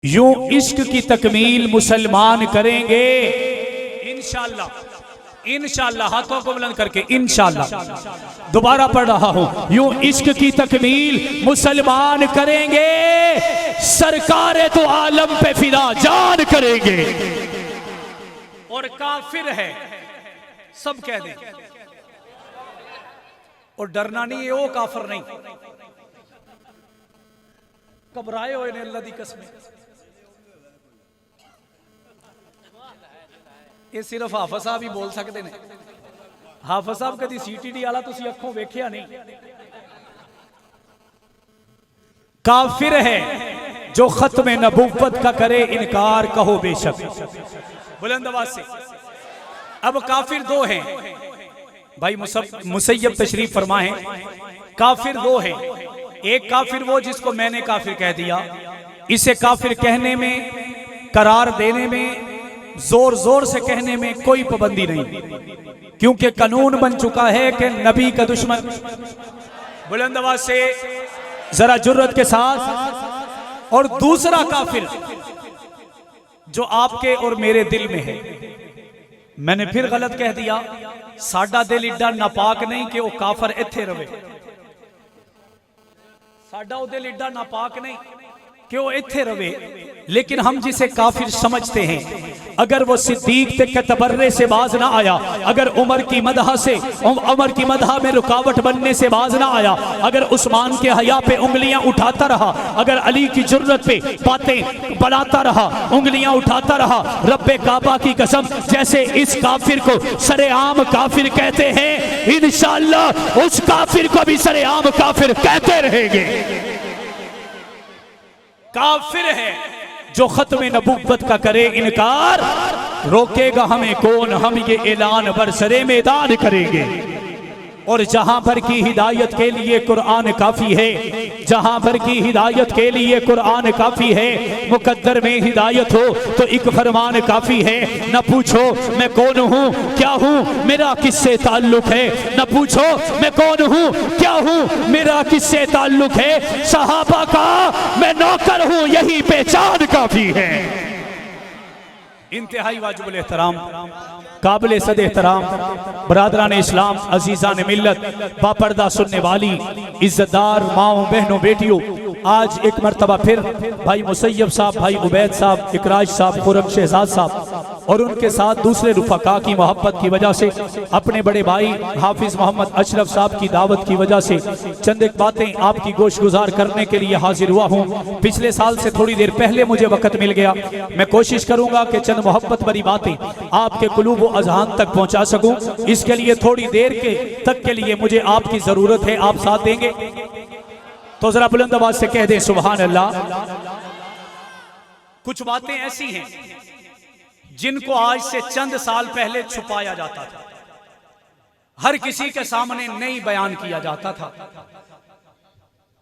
यूं इश्क की तकमील मुसलमान करेंगे इंशाअल्लाह। इंशाअल्लाह, हाथों को बुलंद करके इंशाअल्लाह। दोबारा पढ़ रहा हूं, यूं इश्क की तकमील मुसलमान करेंगे, सरकारे तो आलम पे फिदा जान करेंगे। और काफिर है सब कह दें, और डरना नहीं है, वो काफिर नहीं, घबराए हुए ने अल्लाह दी कसम। ये सिर्फ हाफिज साहब ही बोल सकते हैं। हाफिज साहब कभी CTD वाला तुसी अखों वेख्या नहीं। काफिर है जो खत्म नबूवत का करे इनकार, कहो बेशक बुलंद आवाज से। अब काफिर दो हैं भाई, मुसैयब तशरीफ फरमाएं। काफिर दो हैं, एक काफिर वो जिसको मैंने काफिर कह दिया, इसे काफिर कहने में, करार देने में, जोर जोर से कहने में कोई पाबंदी नहीं, क्योंकि कानून बन चुका है कि नबी का दुश्मन, बुलंद आवाज से जरा जुर्रत के साथ। और दूसरा काफिर जो आपके और मेरे दिल में है, मैंने फिर गलत कह दिया, साडा दिल इड्डा नापाक नहीं कि वो काफिर इत्थे रवे, साडा वो दिल इड्डा नापाक नहीं कि वो इत्थे रवे। लेकिन हम जिसे काफिर समझते हैं, अगर वो सिद्दीक के तबर्रे से बाज ना आया, अगर उमर की मदह से, उमर की मदह में रुकावट बनने से बाज ना आया, अगर उस्मान के हया पे उंगलियां उठाता रहा, अगर अली की जुर्रत पे बातें बनाता रहा, उंगलियां उठाता रहा, रब्बे काबा की कसम, जैसे इस काफिर को सरेआम काफिर कहते हैं, इंशाअल्लाह उस काफिर को भी सरेआम काफिर कहते रहेंगे। काफिर है जो खत्म नबूवत का करे इनकार, रोकेगा हमें कौन, हम ये ऐलान बरसरे मैदान करेंगे। और जहां भर की हिदायत के लिए कुरान काफी है, जहां भर की हिदायत के लिए कुरान काफी है। मुकद्दर में हिदायत हो तो एक फरमान काफी है। न पूछो मैं कौन हूं क्या हूं, मेरा किससे ताल्लुक है, न पूछो मैं कौन हूं क्या हूं, मेरा किससे ताल्लुक है। सहाबा का मैं नौकर हूं, यही पहचान काफी है। इंतहाई वाजिबुल एहतराम, काबिल सद एहतराम बरादरान इस्लाम, अजीज़ान मिल्लत, बापर्दा सुनने वाली इज्जतदार माओ बहनों बेटियों, आज एक मरतबा फिर भाई मुसैयब साहब, भाई उबैद साहब, इकराज साहब, खुरम शहजाद साहब और उनके साथ दूसरे रुफका की मोहब्बत की वजह से, अपने बड़े भाई हाफिज मोहम्मद अशरफ साहब की दावत की वजह से चंद एक बातें आपकी गोश गुजार करने के लिए हाजिर हुआ हूँ। पिछले साल से थोड़ी देर पहले मुझे वक्त मिल गया, मैं कोशिश करूंगा कि चंद मोहब्बत भरी बातें आपके कुलूब व अज़हान तक पहुंचा सकूं। इसके लिए थोड़ी देर तक के लिए मुझे आपकी जरूरत है, आप साथ देंगे तो जरा बुलंद आवाज से कह दें सुभान अल्लाह। कुछ बातें ऐसी हैं जिनको आज से चंद साल पहले छुपाया जाता था, हर किसी के सामने नहीं बयान किया जाता था,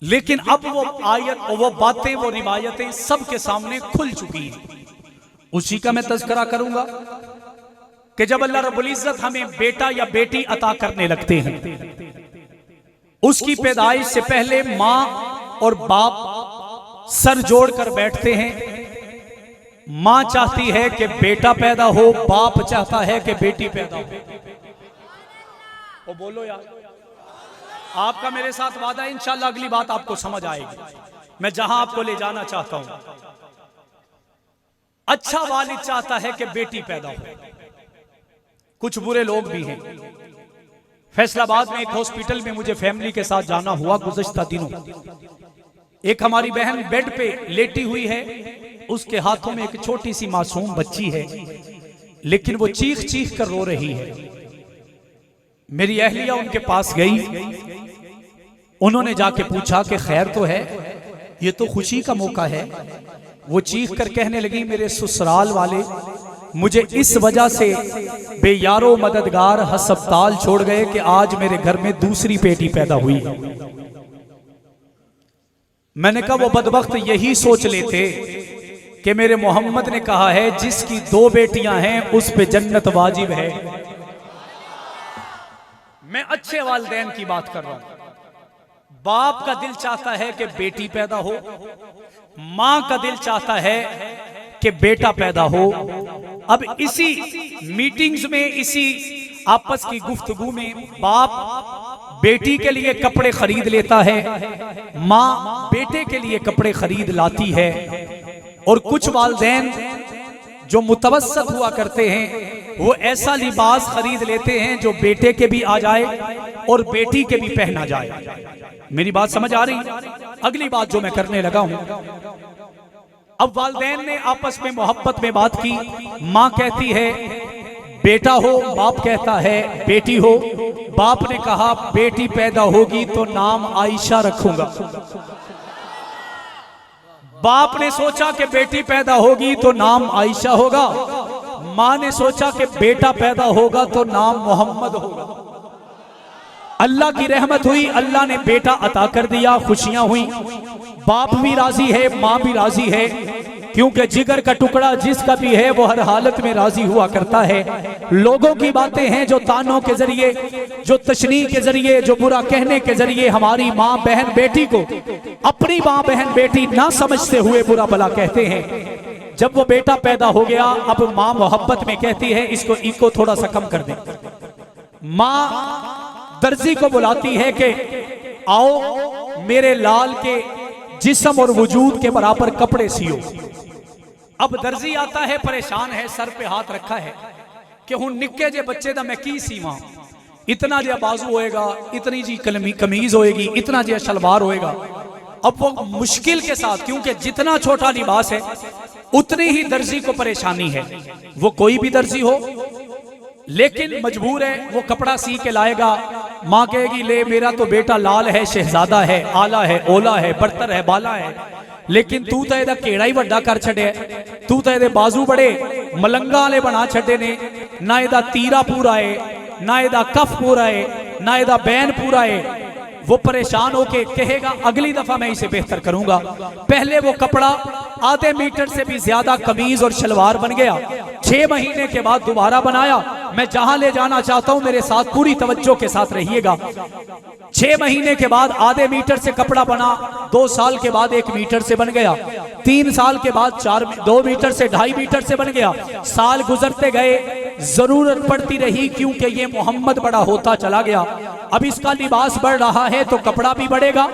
लेकिन अब वो आयत, वो बातें, वो रिवायतें सबके सामने खुल चुकी हैं। उसी का मैं तज़किरा करूंगा कि जब अल्लाह रब्बुल इज्जत हमें बेटा या बेटी अता करने लगते हैं, उसकी पैदाइश से पहले मां और बाप सर जोड़कर बैठते हैं। मां चाहती है कि बेटा पैदा हो, बाप चाहता है कि बेटी पैदा हो। वो बोलो यार, आपका मेरे साथ वादा है, इंशाल्लाह अगली बात आपको समझ आएगी। मैं जहां आपको ले जाना चाहता हूं, अच्छा वालिद चाहता है कि बेटी पैदा हो। कुछ बुरे लोग भी हैं। फैसलाबाद में एक हॉस्पिटल में मुझे फैमिली के साथ जाना हुआ गुज़श्ता दिनों। एक हमारी बहन बेड पे लेटी हुई है, उसके हाथों में एक छोटी सी मासूम बच्ची है, लेकिन वो चीख चीख कर रो रही है। मेरी अहलिया उनके पास गई, उन्होंने जाके पूछा कि खैर तो है, ये तो खुशी का मौका है। वो चीख कर कहने लगी, मेरे ससुराल वाले मुझे इस वजह से बेयारो मददगार हस्पताल छोड़ गए कि आज मेरे घर में दूसरी बेटी पैदा हुई। मैंने कहा वो बदबख्त यही सोच लेते कि मेरे मोहम्मद ने कहा है जिसकी दो बेटियां हैं उस पे जन्नत वाजिब है। मैं अच्छे वालिदैन की बात कर रहा हूं, बाप का दिल चाहता है कि बेटी पैदा हो, मां का दिल चाहता है कि बेटा पैदा हो। अब इसी मीटिंग्स में, इसी आपस की गुफ्तगू में बाप बेटी के लिए कपड़े खरीद लेता है, मां बेटे के लिए कपड़े खरीद लाती है। और कुछ वालिदैन जो मुतवस्सत हुआ करते हैं वो ऐसा लिबास खरीद लेते हैं जो बेटे के भी आ जाए और बेटी के भी पहना जाए। मेरी बात समझ आ रही? अगली बात जो मैं करने लगा हूं, अब वालिदैन ने आपस में मोहब्बत में बात की। मां कहती है बेटा हो, बाप कहता है बेटी हो। बाप ने कहा बेटी पैदा होगी तो नाम आयशा रखूंगा। बाप ने सोचा कि बेटी पैदा होगी तो नाम आयशा होगा, मां ने सोचा कि बेटा पैदा होगा तो नाम मोहम्मद होगा। अल्लाह की रहमत हुई, अल्लाह ने बेटा अता कर दिया, खुशियां हुई। बाप भी राजी है, मां भी राजी है, क्योंकि जिगर का टुकड़ा जिसका भी है वो हर हालत में राजी हुआ करता है। लोगों की बातें हैं जो तानों के जरिए, जो तशनीह के जरिए, जो बुरा कहने के जरिए हमारी माँ बहन बेटी को अपनी माँ बहन बेटी ना समझते हुए बुरा भला कहते हैं। जब वो बेटा पैदा हो गया, अब माँ मोहब्बत में कहती है इसको इको थोड़ा सा कम कर दे। माँ दर्जी को बुलाती है कि आओ मेरे लाल के जिस्म और वजूद के बराबर कपड़े सियो। अब दर्जी आता है, परेशान है, सर पे हाथ रखा है कि हूं निक्के जे बच्चे दा मैं की सीवा, इतना जे बाजू होएगा, इतनी जी कमीज होएगी, इतना जे शलवार होएगा। अब वो मुश्किल के साथ, क्योंकि जितना छोटा लिबास है उतनी ही दर्जी को परेशानी है। वो कोई भी दर्जी हो लेकिन मजबूर है, वो कपड़ा सी के लाएगा। माँ कहेगी ले मेरा तो बेटा लाल है, शहजादा है, आला है, ओला है, बरतर है, बाला है, लेकिन तू तो ਇਹਦਾ केड़ा ही ਵੱਡਾ कर छड़े, तू तो ਇਹਦੇ बाजू बड़े मलंगा वाले बना छड़े ने, ना ਇਹਦਾ तीरा पूरा है, ना ਇਹਦਾ कफ पूरा है, ना ਇਹਦਾ बैन पूरा है। वो परेशान होके कहेगा अगली दफा मैं इसे बेहतर करूंगा। पहले वो कपड़ा आधे मीटर से भी ज्यादा कमीज और शलवार बन गया। 6 महीने के बाद दोबारा बनाया। मैं जहां ले जाना चाहता हूं मेरे साथ पूरी तवज्जो के साथ रहिएगा। 6 महीने के बाद आधे मीटर से कपड़ा बना, 2 साल के बाद 1 मीटर से बन गया, 3 साल के बाद 2 मीटर से 2.5 मीटर से बन गया। साल गुजरते गए, जरूरत पड़ती रही क्योंकि ये मोहम्मद बड़ा होता चला गया। अब इसका लिबास बढ़ रहा है तो कपड़ा भी बढ़ेगा,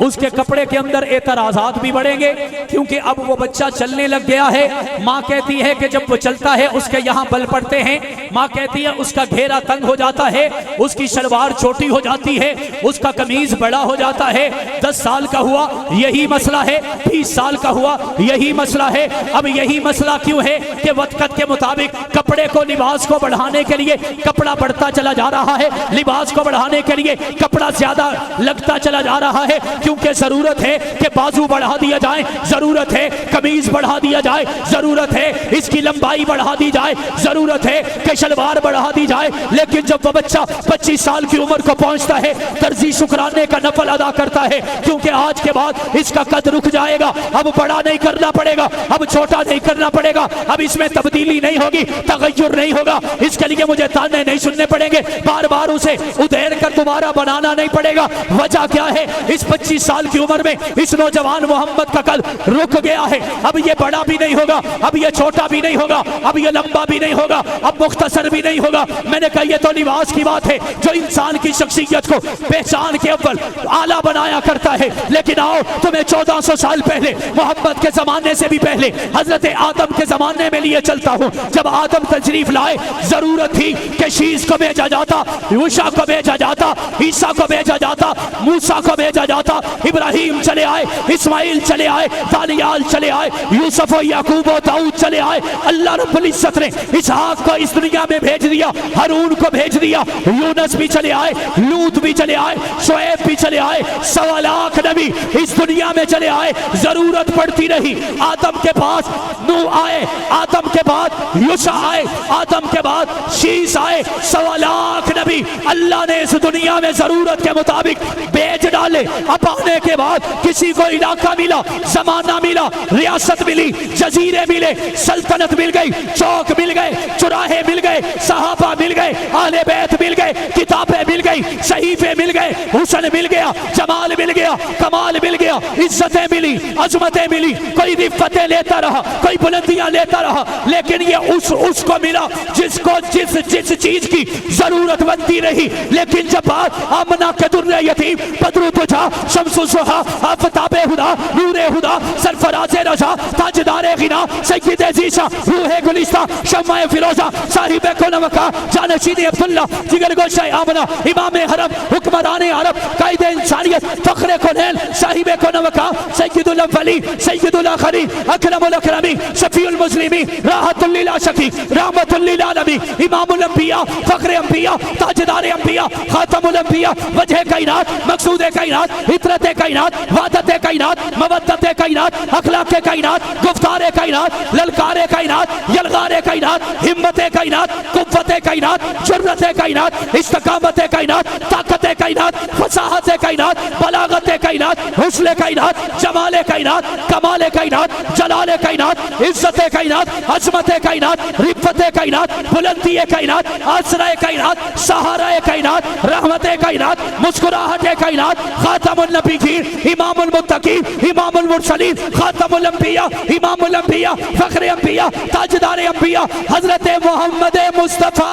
उसके कपड़े के अंदर एतराजात भी बढ़ेंगे क्योंकि अब वो बच्चा चलने लग गया है। माँ कहती है कि जब वो चलता है उसके यहाँ बल पड़ते हैं। माँ कहती है उसका घेरा तंग हो जाता है, उसकी शलवार छोटी हो जाती है, उसका कमीज बड़ा हो जाता है। 10 साल का हुआ यही मसला है, 20 साल का हुआ यही मसला है। अब यही मसला क्यों है कि वक्त के मुताबिक कपड़े को, लिबास को बढ़ाने के लिए कपड़ा बढ़ता चला जा रहा है, लिबास को बढ़ाने के लिए कपड़ा ज्यादा लगता चला जा रहा है क्योंकि जरूरत है कि बाजू बढ़ा दिया जाए, जरूरत है कमीज बढ़ा दिया जाए, जरूरत है इसकी लंबाई बढ़ा दी जाए, जरूरत है कि शलवार बढ़ा दी जाए। लेकिन जब वह बच्चा 25 साल की उम्र को पहुंचता है, दर्जी शुक्राने का नफल अदा करता है क्योंकि आज के बाद इसका कद रुक जाएगा। अब बड़ा नहीं करना पड़ेगा, अब छोटा नहीं करना पड़ेगा, अब इसमें तब्दीली नहीं होगी, तगय्युर नहीं होगा। इसके लिए मुझे ताने नहीं सुनने पड़ेंगे, बार बार उसे उधेड़ कर दोबारा बनाना नहीं पड़ेगा। वजह क्या है? इस 25 साल की उम्र में इस नौजवान मोहम्मद का कद रुक गया है। अब ये बड़ा भी नहीं होगा, अब ये छोटा भी नहीं होगा, अब ये लंबा भी नहीं होगा, अब मुख्तसर भी नहीं होगा। मैंने कहा ये तो लिबास की बात है जो इंसान की शख्सियत को पहचान के अव्वल आला बनाया करता है। लेकिन आओ तुम्हें 1400 साल पहले, मोहम्मद के जमाने से भी पहले, हजरत आदम के जमाने में लिए चलता हूँ। जब आदम तशरीफ लाए, जरूरत थी कि शीश को भेजा जाता, यूशा को भेजा जाता, ईसा को भेजा जाता, मूसा को भेजा जाता। इब्राहिम चले आए, इस्माइल चले आए, दानियाल चले आए, यूसुफ और याकूब और दाऊद चले आए। अल्लाह रब्बुल इज्जत ने इसहाक को इस दुनिया में भेज दिया, हारून को भेज दिया, यूनुस भी चले आए, लूत भी चले आए, शुएब भी चले आए, 1.25 लाख नबी इस दुनिया में चले आए। जरूरत पड़ती रही, आदम के पास नूह आए, आदम के बाद यूशा आए, आदम के बाद शीश आए, 1.25 लाख नबी अल्लाह ने इस दुनिया में जरूरत के मुताबिक भेज डाले। अब आने के बाद किसी को इलाका मिला, जमाना मिला, रियासत मिली, जजीरे मिले, सल्तनत मिल गई, चौक मिल गए, चुराहे मिल गए, सहाबा मिल गए, आले बैत मिल गए, किताबें मिल गए, गई, सहीफे मिल गए, हुस्न मिल गया, जमाल मिल गया, कमाल मिल गया, इज्जतें मिली, अजमतें मिली, कोई रिफ़तें लेता रहा, कोई बुलंदियां लेता रहा, लेकिन ये उसको मिला जिसको जिस चीज की जरूरत बनती रही। लेकिन जब बात आमना के दुर्रे यतीम, बदरु तुझा, शम्सु ज़ुहा, आफ़ताबे हुदा, नूरे हुदा, सरफराज़े रज़ा, ताजदारे गिना, सय्यिदे ज़ीशा, रूहे गुलिस्ता, शम्माए फिरोज़ा, साहिबे कुनवका, जानशीने अब्दुल्ला, जिगर गोशे आमना, इमामे हरम, हुक्मराने अरब, कायदे इंसानियत, फ़ख्रे कुनैल, साहिबे कुनवका, सय्यिदुल अव्वली, सय्यिदुल आखिरीन, अकरमुल अकरमीन, शफ़ीउल मुज़लिमीन, राहतुल लिल आशिकीन, रहमतुल लिल आलमीन, इमामुल अंबिया, फ़ख्रे अंबिया, ताजदारे अंबिया, खातमुल अंबिया, वजह कायनात, मकसूद कायनात, इतरत कायनात, वादत कायनात, मवद्दत कायनात, अखलाक कायनात, गुफ्तार कायनात, ललकार कायनात, यलगार कायनात, हिम्मत कायनात, कुव्वत कायनात, जुर्रत कायनात, इस्तिकामत कायनात, ताकत कायनात, फसाहत कायनात, बलागत कायनात, हुस्न कायनात, जमाल कायनात, कमाल कायनात, जलाल कायनात, इज्जत कायनात, अजमत कायनात, रिफ़त कायनात, बुलंदी कायनात, आसरा कायनात, सहारा कायनात, रहमत कायनात, मुस्कुराहट कायनात, खातमुन नबीयीन, इमामुल मुत्तकीन, इमामुल मुरसलीन, खातमुल अंबिया, इमामुल अंबिया, फ़ख्रे अंबिया, ताजदारे अंबिया, हज़रत मोहम्मद मुस्तफ़ा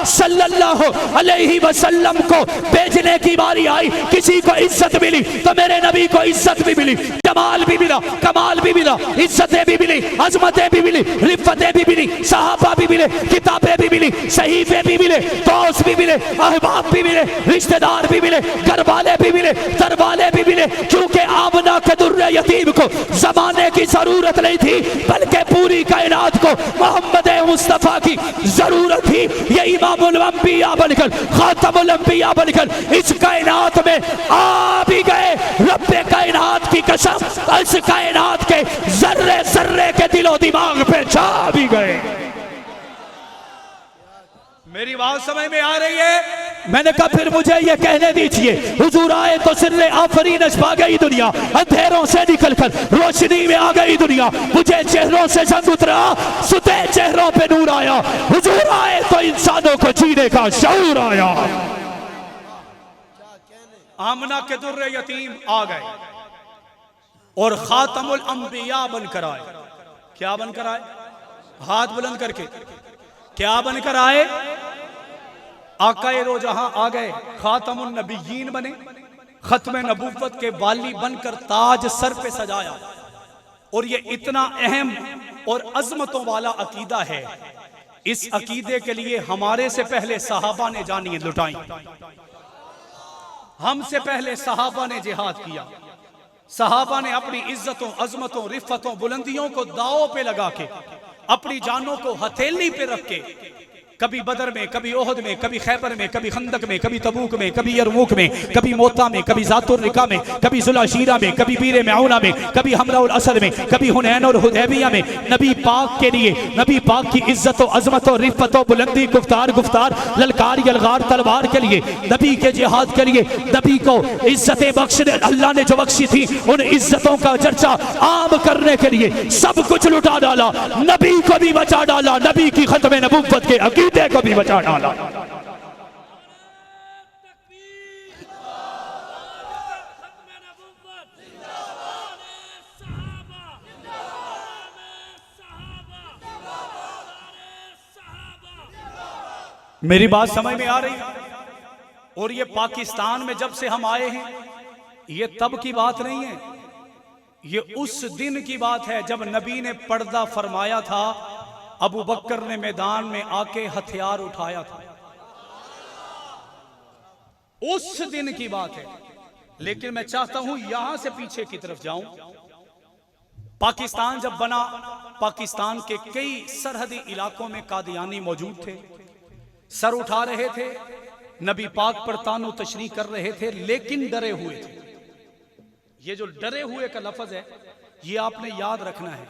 सल्लल्लाहु अलैहि वसल्लम को भेजने की बारी आई। किसी को इज्जत मिली तो मेरे नबी को इज्जत भी मिली, जमाल भी मिला, कमाल भी मिला, इज्जतें भी मिली, अजमतें भी मिली, रिफ़तें भी मिली, सहाबा भी मिले, किताबें भी मिली, सहीफे भी मिले, दोस्त भी मिले, अहबाब भी मिले, रिश्तेदार भी मिले, घर वाले भी मिले, दरवाले भी मिले, क्योंकि आमना के दुर्रे यतीम को जमाने की जरूरत नहीं थी, बल्कि पूरी कायनात को मोहम्मद मुस्तफ़ा की जरूरत थी। ये इमामुल अंबिया बनकर, खातमुल अंबिया बनकर इस कायनात में आ भी गए। रब्बे कायनात की कसम, इस कायनात के जर्रे जर्रे के दिलो दिमाग पे छा भी गए। मेरी बात समझ में आ रही है? मैंने कहा फिर मुझे ये कहने दीजिए, हुजूर आए तो सिर्रे आफरीन छा गई दुनिया, अंधेरों से निकलकर रोशनी में आ गई दुनिया, मुझे चेहरों से जंग उतरा, सुते चेहरों पे नूर आया, हुजूर आए तो इंसानों को जीने का शऊर आया। आमना के दुर्रे यतीम आ गए और खातमुल अंबिया बनकर आए। क्या बनकर आए? हाथ बुलंद करके क्या बनकर आए? आकाए दो जहां आ गए, खातमुन नबिय्यीन बने, खत्म नबूवत के वाली बनकर ताज सर पे सजाया। और ये इतना अहम और अजमतों वाला अकीदा है, इस अकीदे के लिए हमारे से पहले सहाबा ने जानिए लुटाई, हमसे पहले सहाबा ने जिहाद किया। सहाबा ने अपनी इज्जतों, अजमतों, रिफ़तों, बुलंदियों को दांव पे लगा के, अपनी जानों को हथेली पे रख के, कभी बदर में, कभी ओहद में, कभी खैबर में, कभी खंदक में, कभी तबूक में, कभी यरमूक में, कभी मोता में, कभी ज़ातुर रिका में, कभी ज़ुलाशीरा में, कभी बीर मऊना में, कभी हमराउल असद में, कभी हुनैन और हुदैबिया में नबी पाक के लिए, नबी पाक की इज्जत और अजमत और रिफ़त, बुलंदी, गुफ्तार, ललकार, यलगार, तलवार के लिए, नबी के जिहाद के लिए, नबी को इज्जतें बख्शने अल्लाह ने जो बख्शी थी, उन इज्जतों का चर्चा आम करने के लिए सब कुछ लुटा डाला, नबी को भी बचा डाला, नबी की खत्म नबूवत के अकीदे को भी बचा डाला। मेरी बात समझ में आ रही है? और ये पाकिस्तान में जब से हम आए हैं, ये तब की बात नहीं है, ये उस दिन की बात है जब नबी ने पर्दा फरमाया था, अबू बकर ने मैदान में आके हथियार उठाया था, उस दिन की बात है। लेकिन मैं चाहता हूं यहां से पीछे की तरफ जाऊं। पाकिस्तान जब बना, पाकिस्तान के कई सरहदी इलाकों में कादियानी मौजूद थे, सर उठा रहे थे, नबी पाक पर तानो तशरीह कर रहे थे, लेकिन डरे हुए थे। ये जो डरे हुए का लफ्ज है, ये आपने याद रखना है।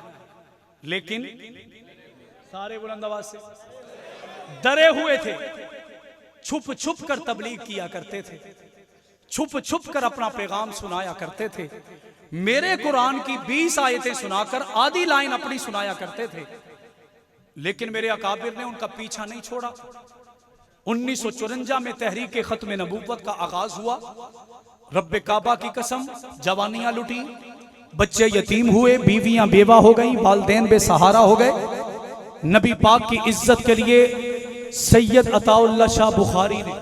लेकिन सारे बुलंद आवाज से डरे हुए थे, छुप छुप कर तबलीग किया करते थे, छुप छुप कर अपना पैगाम सुनाया करते थे। मेरे कुरान की 20 आयतें सुनाकर आधी लाइन अपनी सुनाया करते थे, लेकिन मेरे अकाबिर ने उनका पीछा नहीं छोड़ा। 1954 में तहरीक खत्म नबूवत का आगाज हुआ। रब्बे काबा की कसम, जवानियां लुटी, बच्चे यतीम हुए, बीवियां बेवा हो गई, वालदैन बेसहारा हो गए। नबी पाक की इज्जत के लिए सैयद अताउल्लाह शाह बुखारी ने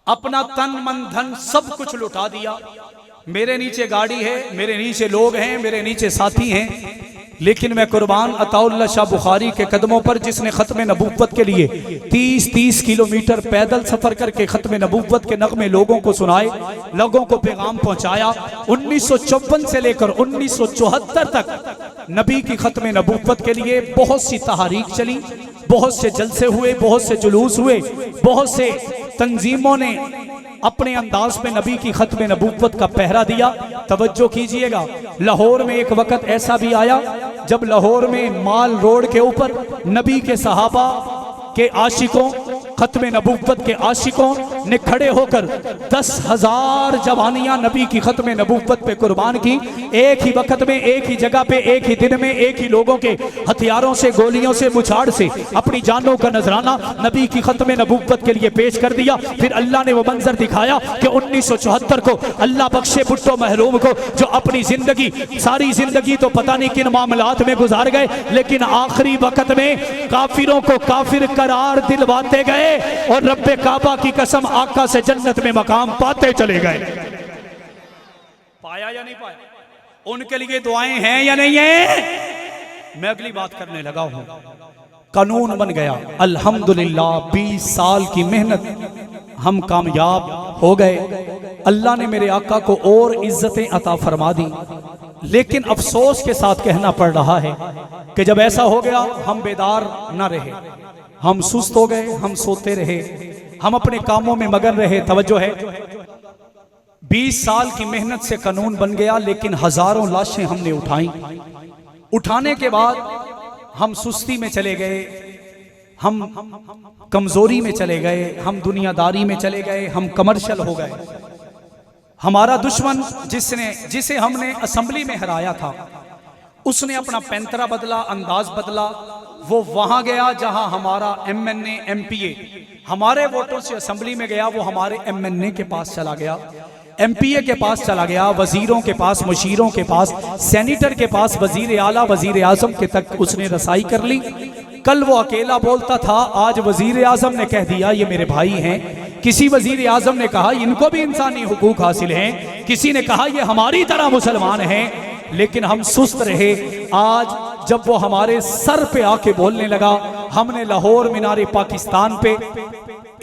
अपना तन मन धन सब कुछ लुटा दिया। मेरे नीचे गाड़ी है, मेरे नीचे लोग हैं, मेरे नीचे साथी हैं, लेकिन मैं कुर्बान अताउल्लाह शाह बुखारी के कदमों पर, जिसने खत्म नबूवत के लिए 30-30 किलोमीटर पैदल सफर करके खत्म नबूवत के नगमे लोगों को सुनाए, लोगों को पैगाम पहुंचाया। 1954 से लेकर 1974 तक नबी की खत्म नबूवत के लिए बहुत सी तहरीक चली, बहुत से जलसे हुए, बहुत से जुलूस हुए, बहुत से तंजीमों ने अपने अंदाज में नबी की खत्म नबूवत का पहरा दिया। तवज्जो कीजिएगा, लाहौर में एक वक्त ऐसा भी आया जब लाहौर में माल रोड के ऊपर नबी के सहाबा के आशिकों, खत्म नबूवत के आशिकों ने खड़े होकर 10,000 जवानियां नबी की खत्म नबूवत पे कुर्बान की। एक ही वक्त में, एक ही जगह पे, एक ही दिन में, एक ही लोगों के हथियारों से, गोलियों से, मुछाड़ से अपनी जानों का नजराना नबी की खत्म नबूवत के लिए पेश कर दिया। फिर अल्लाह ने वो मंजर दिखाया कि 1974 को अल्लाह बख्शे भुट्टो महरूम को, जो अपनी जिंदगी, सारी जिंदगी तो पता नहीं किन मामलात में गुजार गए, लेकिन आखिरी वक्त में काफिरों को काफिर करार दिलवाते गए और रब्बे काबा की कसम आका से जन्नत में मकाम पाते चले गए। पाया या नहीं पाया? उनके लिए दुआएं हैं या नहीं है? मैं अगली बात करने लगा हूं। कानून बन गया, अल्हम्दुलिल्लाह। 20 साल की मेहनत, हम कामयाब हो गए। अल्लाह ने मेरे आका को और इज्जतें अता फरमा दी, लेकिन अफसोस के साथ कहना पड़ रहा है कि जब ऐसा हो गया, हम बेदार न रहे, हम सुस्त हो गए, हम सोते रहे, हम अपने कामों में मगन रहे। तवज्जो है, 20 साल की मेहनत से कानून बन गया, लेकिन हजारों लाशें हमने उठाई। उठाने के बाद हम सुस्ती में चले गए, हम कमजोरी में चले गए, हम दुनियादारी में चले गए, हम कमर्शियल हो गए। हमारा दुश्मन जिसे हमने असेंबली में हराया था, उसने अपना पैंतरा बदला, अंदाज बदला। वो वहां गया जहां हमारा MNA MPA हमारे वोटों से असेंबली में गया, वो हमारे MNA के पास चला गया, MPA के पास चला गया, वजीरों के पास, मुशीरों के पास, सेनेटर के पास, वजीर आला, वजीर आजम के तक उसने रसाई कर ली। कल वो अकेला बोलता था, आज वजीर आजम ने कह दिया ये मेरे भाई हैं। किसी वजीर आजम ने कहा इनको भी इंसानी हुकूक हासिल हैं, किसी ने कहा ये हमारी तरह मुसलमान हैं, लेकिन हम सुस्त रहे। आज जब वो हमारे सर पे आके बोलने लगा, हमने लाहौर मीनारे पाकिस्तान पे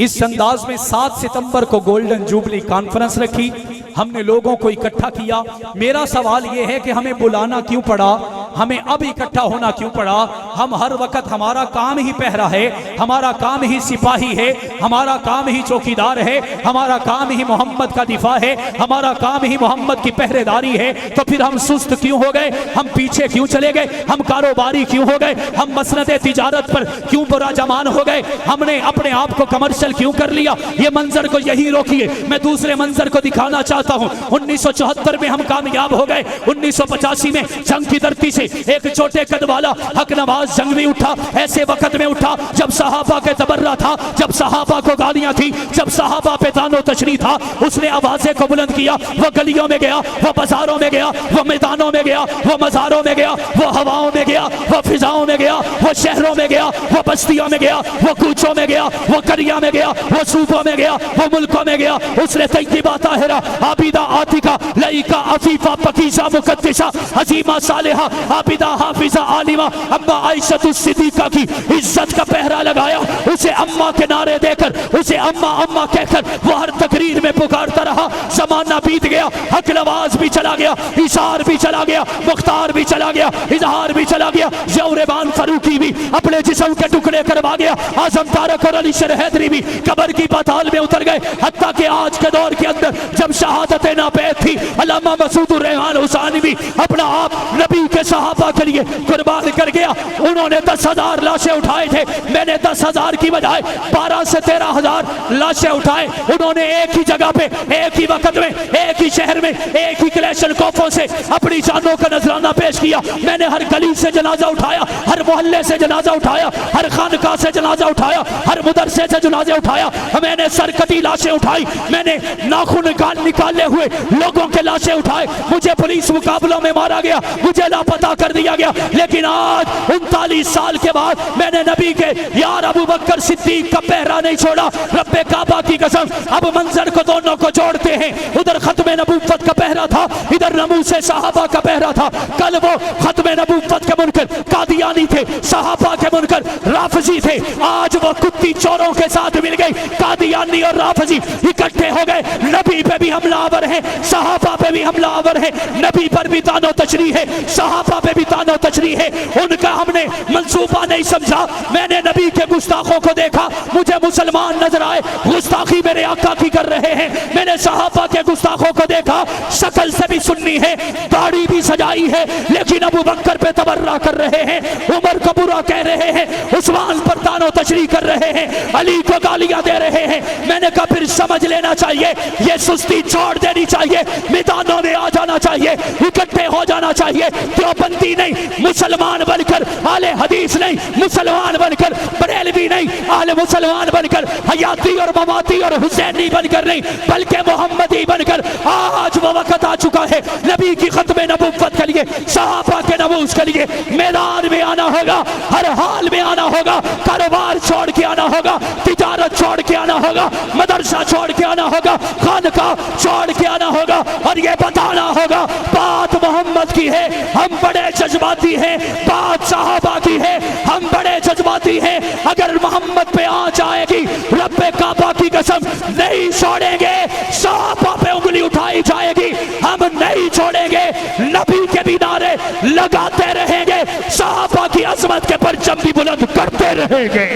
इस अंदाज में 7 सितंबर को गोल्डन जुबली कॉन्फ्रेंस रखी, हमने लोगों को इकट्ठा किया। मेरा सवाल यह है कि हमें बुलाना क्यों पड़ा, हमें अब इकट्ठा होना क्यों पड़ा? हम हर वक्त, हमारा काम ही पहरा है, हमारा काम ही सिपाही है, हमारा काम ही चौकीदार है, हमारा काम ही मोहम्मद का दिफा है, हमारा काम ही मोहम्मद की पहरेदारी है। तो फिर हम सुस्त क्यों हो गए, हम पीछे क्यों चले गए, हम कारोबारी क्यों हो गए, हम मसनद तिजारत पर क्यों बुरा जमान हो गए, हमने अपने आप को कमर्शियल क्यों कर लिया? ये मंजर को यही रोकिए, मैं दूसरे मंजर को दिखाना चाहता हूं। 1974 में हम कामयाब हो गए, 1985 में जंग की धरती से एक छोटे कद वाला हक नवाज जंगवी उठा, ऐसे वक्त में उठा जब सहाबा के तबर्रा था, जब सहाबा को गालियां थी, जब सहाबा पे तानो तशरी था। उसने आवाजें को बुलंद किया, वो गलियों में गया, वो बाजारों में गया, वो मैदानों में गया, वो मज़ारों में गया, वो हवाओं में गया, वो फिजाओं में गया, वो शहरों में गया, वो बस्तियों में गया, वो कूचों में गया, वो करिया में गया, वो सूबों में गया, वो मुल्कों में गया। उसने तय्यबा ताहिरा आबिदा आतिका लईका अफीफा पकीज़ा मुकद्दिसा हजीमा सालिहा आबिदा हाफिजा आलिमा अम्मा आयशा सिद्दीका की इज्जत का पहरा लगाया। उसे अम्मा के नारे देकर, उसे अम्मा अम्मा कहकर वो हर तकरीर में पुकारता रहा। जमाना बीत गया, हक नवाज भी चला गया, इशार भी चला गया, मुख्तार भी चला गया, इजहार भी चला गया, ज़ौरेबान फारूकी भी अपने जिस्म के टुकड़े करवा गया, आजम तारक और अली शेर हैदरी भी कब्र की पाताल में उतर गए। हत्ता के आज के दौर के अंदर जब शहादत नापैद थी, अल्लामा मसूद रहमान हुसैनी भी अपना आप नबी के के सहाबा के लिए कुर्बान कर गया। उन्होंने 10,000 लाशें उठाए थे, मैंने 10,000 की बजाय 12 से 13,000 लाशें उठाए। उन्होंने एक ही जगह पे, एक ही वक्त में, एक ही शहर में, एक ही कलेक्शन कोफों से अपनी जानों का नजराना पेश किया। मैंने हर गली से जनाजा उठाया, हर मोहल्ले से जनाजा उठाया, हर खानका से जनाजा उठाया, हर मदरसे से जनाजा उठाया। मैंने सरकती लाशें उठाई, मैंने नाखून निकाले हुए लोगों के लाशें उठाए। मुझे पुलिस मुकाबलों में मारा गया, मुझे लापता कर दिया गया, लेकिन आज 39 साल के बाद मैंने नबी के यार अबू बकर सिद्दीक का पहरा नहीं छोड़ा। रब्बे काबा की कसम, अब मंजर को दोनों को जोड़ते हैं। उधर खत्मे नबूवत का पहरा था, इधर नमूसे सहाबा का पहरा था। कल वो खत्मे नबूवत के मुनकर कादियानी थे, सहाबा के मुनकर राफजी थे। आज वो कुत्ती चोरों के साथ मिल गई, कादियानी और राफजी इकट्ठे हो गए। नबी पे भी हमलावर है, सहाबा पे भी हमलावर है। नबी पर भी तानो तशरी है, सहाबा पे भी तानो तशरी है। उनका हमने मंसूबा नहीं समझा। मैंने नबी के गुस्ताखों को देखा, मुझे मुसलमान नजर आए, गुस्ताखी मेरे आका की कर रहे हैं। मैंने सहाबा के गुस्ताखों को देखा, शक्ल से भी सुन्नी है, दाढ़ी भी सजाई है, लेकिन अबू बकर पे तबर्रा कर रहे हैं, उमर को बुरा कह रहे हैं, उस्मान पर तानो तशरी कर रहे हैं, अली को गालियां दे रहे हैं। मैंने कहा फिर समझ लेना चाहिए, ये सुस्ती छोड़ देनी चाहिए, मैदानों में आ जाना चाहिए, इकट्ठे हो जाना चाहिए। देवबंदी नहीं, मुसलमान बनकर, आले हदीस नहीं, मुसलमान बनकर, बरेलवी नहीं, आले मुसलमान बनकर, हयाती और ममाती और हुसैनी बनकर नहीं, बल्कि मोहम्मदी बनकर। आज वो वक्त आ चुका है, नबी की खत्मे नबूवत के लिए, सहाबा के नमूज के लिए मैदान में आना होगा, हर हाल में आना होगा। कारोबार छोड़ के आना होगा, तिजारत छोड़ के आना होगा, मदरसा छोड़ के आना होगा, खानका छोड़ के आना होगा, और ये बताना होगा बात मोहम्मद की है, हम बड़े जज्बाती हैं, बात सहाबा की है, हम बड़े जज्बाती हैं। अगर मोहम्मद पे आंच आएगी, रब्बे काबा की कसम नहीं छोड़ेंगे, सहाबा पे उंगली उठाई जाएगी, हम नहीं छोड़ेंगे। नबी के भी नारे लगाते रहेंगे, सहाबा की अजमत के परचम भी बुलंद करते रहेंगे।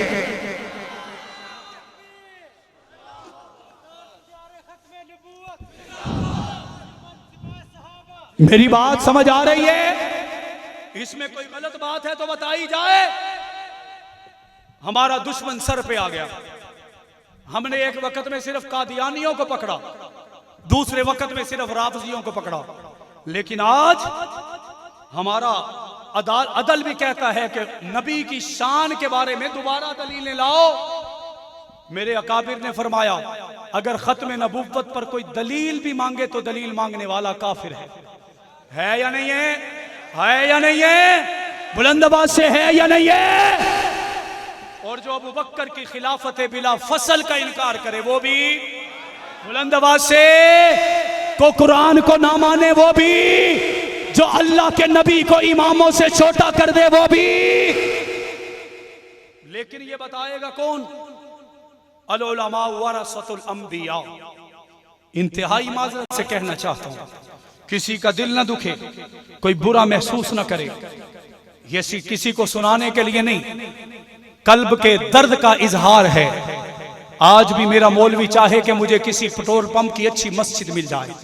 मेरी बात समझ आ रही है? इसमें कोई गलत बात है तो बताई जाए। हमारा दुश्मन सर पे आ गया। हमने एक वक्त में सिर्फ कादियानियों को पकड़ा, दूसरे वक्त में सिर्फ राफजियों को पकड़ा, लेकिन आज हमारा अदल भी कहता है कि नबी की शान के बारे में दोबारा दलीलें लाओ। मेरे अकाबिर ने फरमाया, अगर खत्म नबूवत पर कोई दलील भी मांगे तो दलील मांगने वाला काफिर है या नहीं है? है या नहीं है? बुलंद आवाज से है या नहीं है? और जो अबू बकर की खिलाफत बिला फसल का इनकार करे वो भी बुलंद आवाज से, को कुरान को ना माने वो भी, जो अल्लाह के नबी को इमामों से छोटा कर दे वो भी। लेकिन ये बताएगा कौन? अल उलमा वरसतुल अंबिया। इंतहाई माजरत से कहना चाहता हूं, किसी का दिल ना दुखे, कोई बुरा महसूस ना करे, ये किसी को सुनाने के लिए नहीं, कल्ब के दर्द का इजहार है। आज भी मेरा मौलवी चाहे कि मुझे किसी पेट्रोल पंप की अच्छी मस्जिद मिल जाए,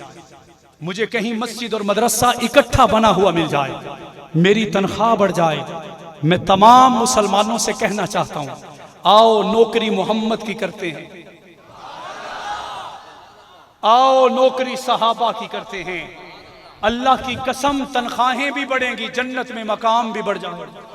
मुझे कहीं मस्जिद और मदरसा इकट्ठा बना हुआ मिल जाए, मेरी तनख्वाह बढ़ जाए, मैं तमाम मुसलमानों से कहना चाहता हूं, आओ नौकरी मोहम्मद की करते हैं, आओ नौकरी सहाबा की करते हैं। अल्लाह की कसम तनख्वाहें भी बढ़ेंगी, जन्नत में मकाम भी बढ़ जाएगा।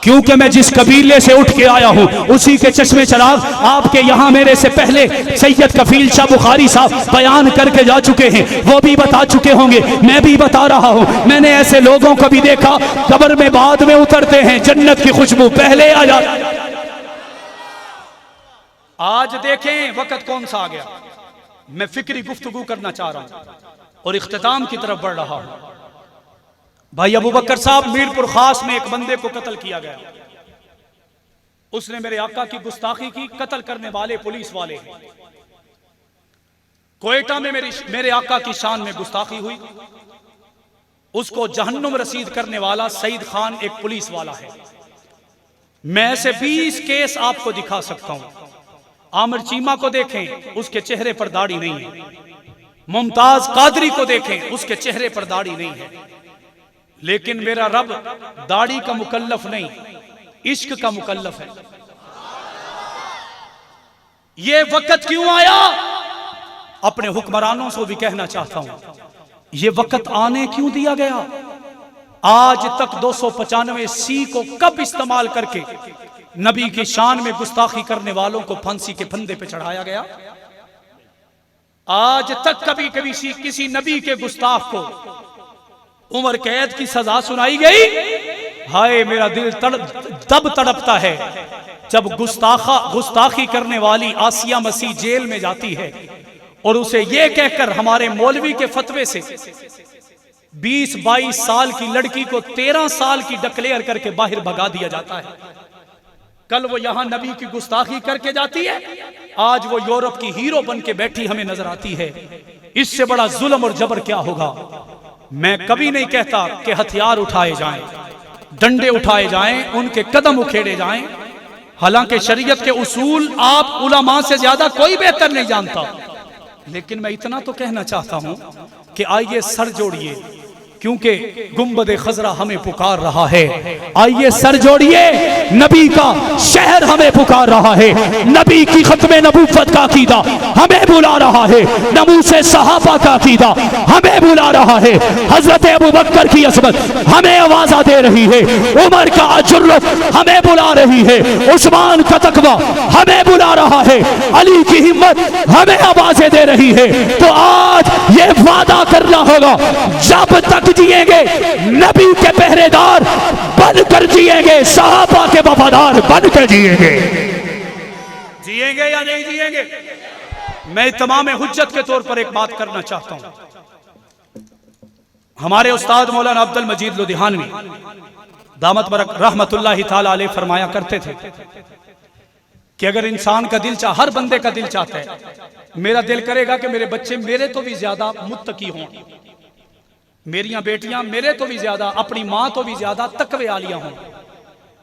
क्योंकि मैं जिस कबीले से उठ के आया हूं उसी के चश्मे चराग आपके यहाँ मेरे से पहले सैयद कफील शाह बुखारी साहब बयान करके जा चुके हैं, वो भी बता चुके होंगे, मैं भी बता रहा हूं। मैंने ऐसे लोगों को भी देखा, कब्र में बाद में उतरते हैं, जन्नत की खुशबू पहले आ जाती। आज देखें वक्त कौन सा आ गया। मैं फिक्री गुफ्तगू करना चाह रहा हूं और इख्तिताम की तरफ बढ़ रहा हूं। भाई अबू बकर साहब, मीरपुर खास में एक बंदे को कत्ल किया गया, उसने मेरे आका की गुस्ताखी की, कत्ल करने वाले पुलिस वाले हैं। कोयटा में मेरे आका की शान में गुस्ताखी हुई, उसको जहन्नुम रसीद करने वाला सईद खान एक पुलिस वाला है। मैं ऐसे 20 केस आपको दिखा सकता हूं। आमिर चीमा को देखें, उसके चेहरे पर दाढ़ी नहीं है। मुमताज कादरी को देखें, उसके चेहरे पर दाढ़ी नहीं है। लेकिन मेरा रब दाढ़ी का मुकल्लफ नहीं, इश्क का मुकल्लफ है। ये वक्त क्यों आया? अपने हुक्मरानों से भी कहना चाहता हूं, ये वक्त आने क्यों दिया गया? आज तक 295 सी को कब इस्तेमाल करके नबी की शान में गुस्ताखी करने वालों को फांसी के फंदे पे चढ़ाया गया? आज तक कभी कभी किसी नबी के गुस्ताख को उम्र कैद की सजा सुनाई गई? हाय मेरा दिल तब तड़पता है जब गुस्ताखी करने वाली आसिया मसीह जेल में जाती है और उसे यह कहकर हमारे मौलवी के फतवे से 20-22 साल की लड़की को 13 साल की डिक्लेयर करके बाहर भगा दिया जाता है। कल वो यहां नबी की गुस्ताखी करके जाती है, आज वो यूरोप की हीरो बन के बैठी हमें नजर आती है। इससे बड़ा जुल्म और जबर क्या होगा? मैं कभी नहीं कहता कि हथियार उठाए जाएं, डंडे उठाए जाएं, उनके कदम उखेड़े जाएं। हालांकि शरीयत के उसूल आप उलमा से ज्यादा कोई बेहतर नहीं जानता, लेकिन मैं इतना तो कहना चाहता हूं कि आइए सर जोड़िए, क्योंकि गुंबद खजरा हमें पुकार रहा है। आइए सर जोड़िए, नबी का शहर हमें पुकार रहा है। नबी की खत्मे नबूवत का अकीदा हमें बुला रहा है। नमूसे सहाबा का अकीदा हमें बुला रहा है। हजरत अबू बकर की असमत हमें आवाज़ दे रही है। उमर का जुर्रत हमें बुला रही है। उस्मान का तकवा हमें बुला रहा है। अली की हिम्मत हमें आवाज़ें दे रही है। तो आज ये वादा करना होगा, जब तक जिएंगे नबी के पहरेदार बनकर जिएंगे, सहाबा के वफादार बनकर जिएंगे। जिएंगे या नहीं जिएंगे? मैं तमाम हुज्जत के तौर पर एक बात करना चाहता हूं। हमारे उस्ताद मौलाना अब्दुल मजीद लुधियानवी दामत बरक रहमतुल्लाहि ताला अलैह फरमाया करते थे कि अगर इंसान का दिल हर बंदे का दिल चाहता है, मेरा दिल करेगा कि मेरे बच्चे मेरे तो भी ज्यादा मुत्तकी हों, मेरियां बेटियां मेरे तो भी ज्यादा, अपनी मां तो भी ज्यादा तकवे आलिया हों,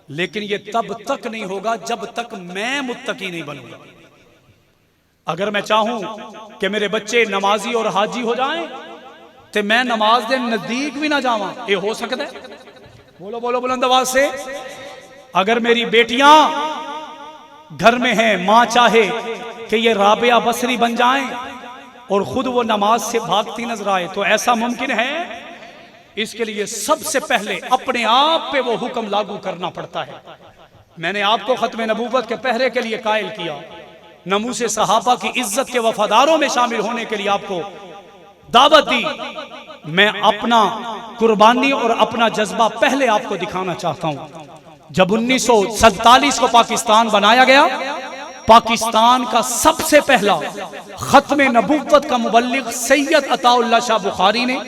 लेकिन ये तब तक नहीं होगा जब तक मैं मुत्तकी नहीं बनूंगा। अगर मैं चाहूं कि मेरे बच्चे नमाजी और हाजी हो जाएं तो मैं नमाज के नजदीक भी ना जावां, ये हो सकता है? बोलो बोलो बुलंद आवाज से। अगर मेरी बेटियां घर में हैं, मां चाहे कि ये राबिया बसरी बन जाएं और खुद वो नमाज से भागती नजर आए, तो ऐसा मुमकिन है? इसके लिए सबसे पहले अपने आप पे वो हुक्म लागू करना पड़ता है। मैंने आपको खत्मे नबूवत के पहरे के लिए कायल किया, नमूसे सहाबा की इज्जत के वफादारों में शामिल होने के लिए आपको दावत दी। मैं अपना कुर्बानी और अपना जज्बा पहले आपको दिखाना चाहता हूं। जब 1947 को पाकिस्तान बनाया गया, पाकिस्तान का सबसे पहला खत्मे नबूवत का मुबल्लिग सैयद अताउल्लाह शाह बुखारी ने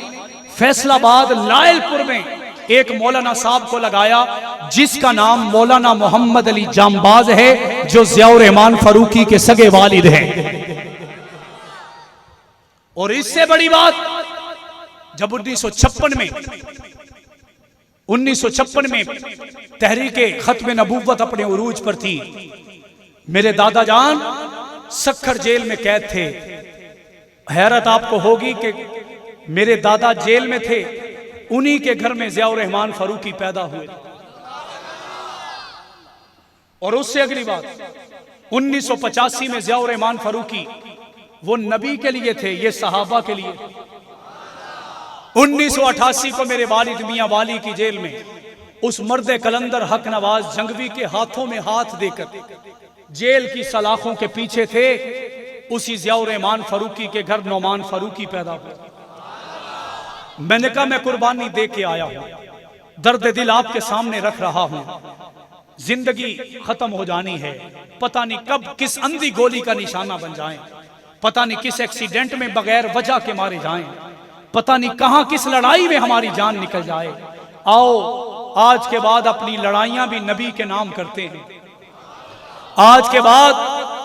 फैसलाबाद लायलपुर में एक मौलाना साहब को लगाया, जिसका नाम मौलाना मोहम्मद अली जामबाज है, जो ज़ियाउर रहमान फारूकी के सगे वालिद हैं। और इससे बड़ी बात, जब 1956 में तहरीके खत्मे नबूवत अपने उरूज पर थी, मेरे दादा जान सक्खर जेल में कैद थे। हैरत आपको होगी कि मेरे दादा जेल में थे, उन्हीं के घर में ज़ियाउर रहमान फारूकी पैदा हुए। और उससे अगली बात, 1985 में ज़ियाउर रहमान फारूकी वो नबी के लिए थे, ये सहाबा के लिए। 1988 को मेरे वालिद मियां वाली की जेल में उस मर्द कलंदर हक नवाज जंगवी के हाथों में हाथ देकर जेल की सलाखों के पीछे थे, उसी ज़ियाउर रहमान फारूकी के घर नौमान फारूकी पैदा हुए। मैंने कहा मैं कुर्बानी दे के आया हूं, दर्द दिल आपके सामने रख रहा हूं। जिंदगी खत्म हो जानी है, पता नहीं कब किस अंधी गोली का निशाना बन जाएं, पता नहीं किस एक्सीडेंट में बगैर वजह के मारे जाएं, पता नहीं कहां किस लड़ाई में हमारी जान निकल जाए। आओ आज के बाद अपनी लड़ाइयां भी नबी के नाम करते हैं, आज के बाद